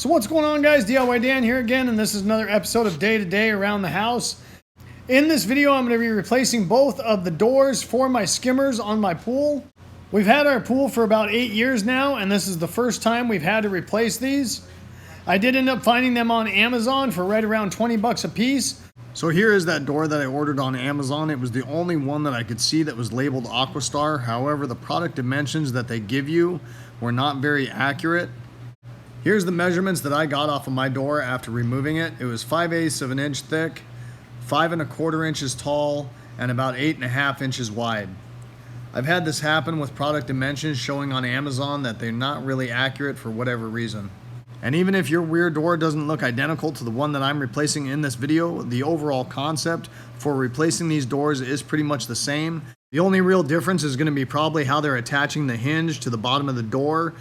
So what's going on, guys? DIY Dan here again, and this is another episode of Day to Day Around the House. In this video, I'm going to be replacing both of the doors for my skimmers on my pool. We've had our pool for about 8 years now, and this is the first time we've had to replace these. I did end up finding them on Amazon for right around 20 bucks a piece. So here is that door that I ordered on Amazon. It was the only one that I could see that was labeled Aquastar. However, the product dimensions that they give you were not very accurate. Here's the measurements that I got off of my door after removing it. It was 5/8 of an inch thick, 5 1/4 inches tall, and about 8 1/2 inches wide. I've had this happen with product dimensions showing on Amazon that they're not really accurate for whatever reason. And even if your Weir door doesn't look identical to the one that I'm replacing in this video, the overall concept for replacing these doors is pretty much the same. The only real difference is going to be probably how they're attaching the hinge to the bottom of the door.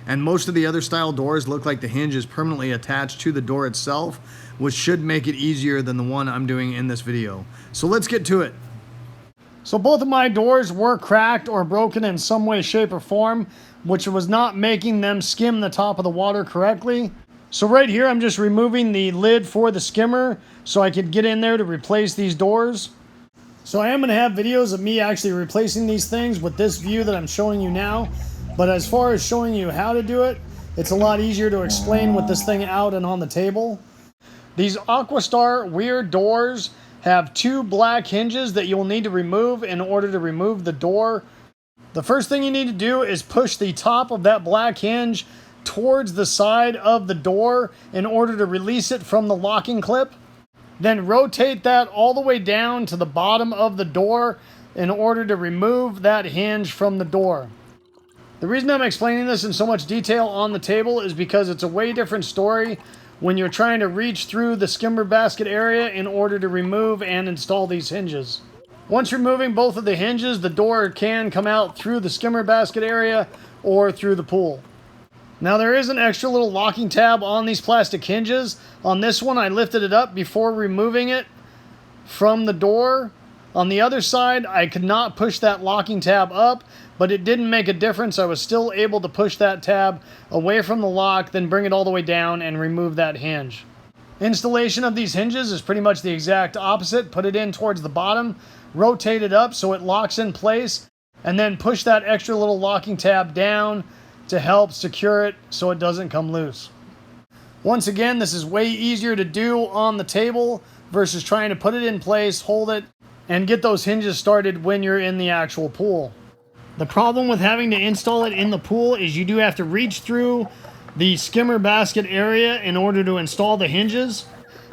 And most of the other style doors look like the hinge is permanently attached to the door itself, which should make it easier than the one I'm doing in this video. So let's get to it. So both of my doors were cracked or broken in some way, shape, or form, which was not making them skim the top of the water correctly. So right here, I'm just removing the lid for the skimmer so I could get in there to replace these doors. So I am going to have videos of me actually replacing these things with this view that I'm showing you now. But as far as showing you how to do it, it's a lot easier to explain with this thing out and on the table. These Aquastar Weir doors have 2 black hinges that you'll need to remove in order to remove the door. The first thing you need to do is push the top of that black hinge towards the side of the door in order to release it from the locking clip. Then rotate that all the way down to the bottom of the door in order to remove that hinge from the door. The reason I'm explaining this in so much detail on the table is because it's a way different story when you're trying to reach through the skimmer basket area in order to remove and install these hinges. Once removing both of the hinges, the door can come out through the skimmer basket area or through the pool. Now there is an extra little locking tab on these plastic hinges. On this one, I lifted it up before removing it from the door. On the other side, I could not push that locking tab up, but it didn't make a difference. I was still able to push that tab away from the lock, then bring it all the way down and remove that hinge. Installation of these hinges is pretty much the exact opposite. Put it in towards the bottom, rotate it up so it locks in place, and then push that extra little locking tab down to help secure it so it doesn't come loose. Once again, this is way easier to do on the table versus trying to put it in place, hold it, and get those hinges started when you're in the actual pool. The problem with having to install it in the pool is you do have to reach through the skimmer basket area in order to install the hinges,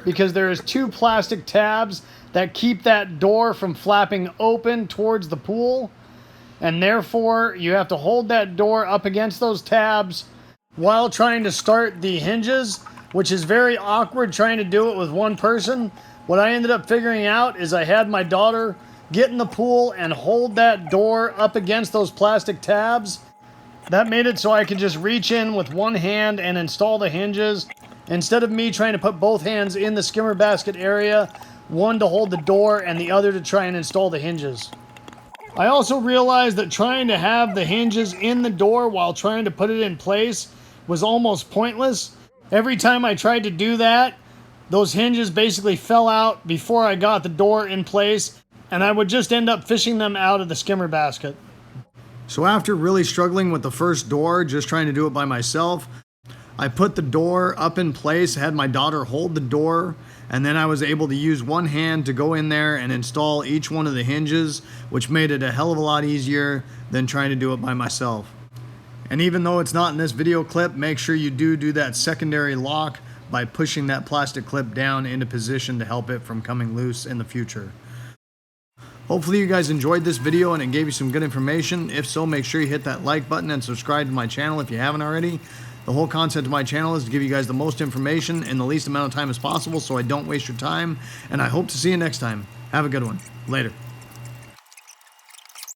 because there is 2 plastic tabs that keep that door from flapping open towards the pool, and therefore you have to hold that door up against those tabs while trying to start the hinges, which is very awkward trying to do it with one person. What I ended up figuring out is I had my daughter get in the pool and hold that door up against those plastic tabs. That made it so I could just reach in with one hand and install the hinges, instead of me trying to put both hands in the skimmer basket area, one to hold the door and the other to try and install the hinges. I also realized that trying to have the hinges in the door while trying to put it in place was almost pointless. Every time I tried to do that, those hinges basically fell out before I got the door in place, and I would just end up fishing them out of the skimmer basket. So after really struggling with the first door, just trying to do it by myself, I put the door up in place, had my daughter hold the door, and then I was able to use one hand to go in there and install each one of the hinges, which made it a hell of a lot easier than trying to do it by myself. And even though it's not in this video clip, make sure you do that secondary lock by pushing that plastic clip down into position to help it from coming loose in the future. Hopefully you guys enjoyed this video and it gave you some good information. If so, make sure you hit that like button and subscribe to my channel if you haven't already. The whole concept of my channel is to give you guys the most information in the least amount of time as possible so I don't waste your time. And I hope to see you next time. Have a good one. Later.